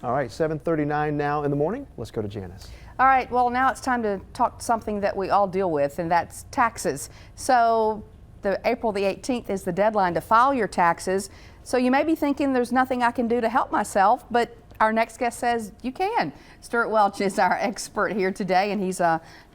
All right, 7:39 now in the morning. Let's go to Janice. All right, well, now it's time to talk something that we all deal with, and that's taxes. So April the 18th is the deadline to file your taxes. So you may be thinking there's nothing I can do to help myself, but our next guest says you can. Stewart Welch is our expert here today, and he's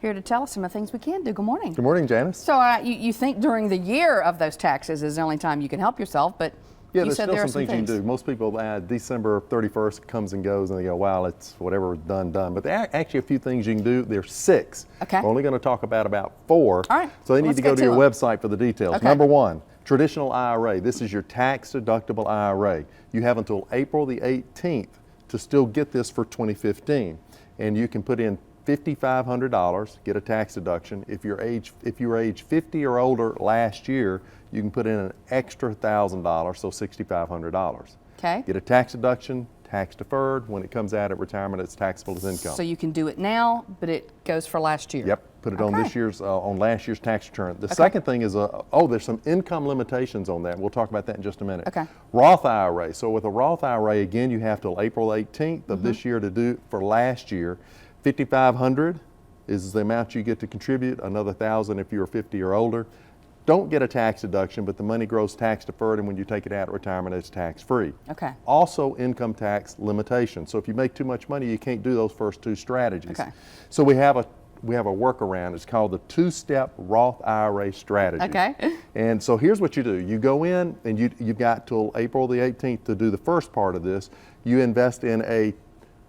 here to tell us some of the things we can do. Good morning. Good morning, Janice. So you think during the year of those taxes is the only time you can help yourself, but yeah, you there's said still there are some things you can do. Most people, December 31st comes and goes, and they go, wow, it's whatever done. But there are actually a few things you can do. There's 6. Okay. We're only going to talk about 4. All right. So they need to go to your website for the details. Okay. Number 1, traditional IRA. This is your tax-deductible IRA. You have until April the 18th to still get this for 2015. And you can put in $5,500, get a tax deduction. If you're age 50 or older last year, you can put in an extra $1,000, so $6,500. Okay. Get a tax deduction, tax deferred. When it comes out at retirement, it's taxable as income. So you can do it now, but it goes for last year. Yep. Put it on this year's, on last year's tax return. The Okay. second thing is, there's some income limitations on that. We'll talk about that in just a minute. Okay. Roth IRA. So with a Roth IRA, again, you have till April 18th of this year to do for last year. $5,500 is the amount you get to contribute. Another $1,000 if you're 50 or older. Don't get a tax deduction, but the money grows tax deferred, and when you take it out at retirement, it's tax free. Okay. Also, income tax limitations. So if you make too much money, you can't do those first 2 strategies. Okay. So we have a workaround. It's called the 2-step Roth IRA strategy. Okay. And so here's what you do. You go in, and you've got till April the 18th to do the first part of this. You invest in a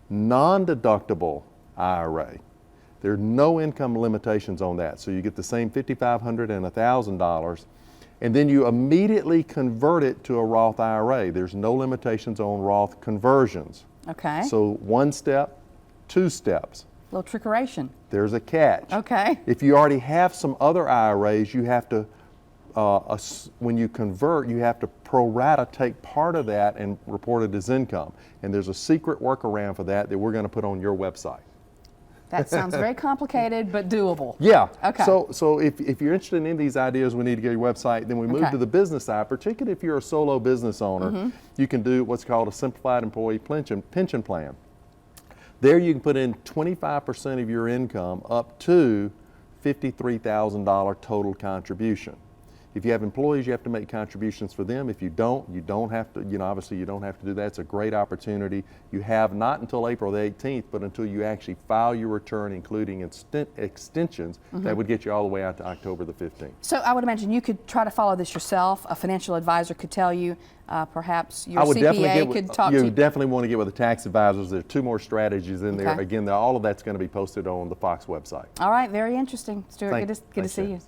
non-deductible IRA. There are no income limitations on that. So you get the same $5,500 and $1,000, and then you immediately convert it to a Roth IRA. There's no limitations on Roth conversions. Okay. So 1 step, 2 steps. Little trickeration. There's a catch. Okay. If you already have some other IRAs, you have to, when you convert, you have to pro rata take part of that and report it as income. And there's a secret workaround for that we're going to put on your website. That sounds very complicated, but doable. Yeah. Okay. So if you're interested in any of these ideas, we need to get your website. Then we move to the business side, particularly if you're a solo business owner. You can do what's called a simplified employee pension plan. There you can put in 25% of your income up to $53,000 total contribution. If you have employees, you have to make contributions for them. If you don't have to, obviously you don't have to do that. It's a great opportunity. You have not until April the 18th, but until you actually file your return, including extensions, that would get you all the way out to October the 15th. So I would imagine you could try to follow this yourself. A financial advisor could tell you, perhaps your CPA could talk to you. You definitely want to get with the tax advisors. There are 2 more strategies in there. Okay. Again, all of that's going to be posted on the Fox website. All right, very interesting. Stuart, good to see you.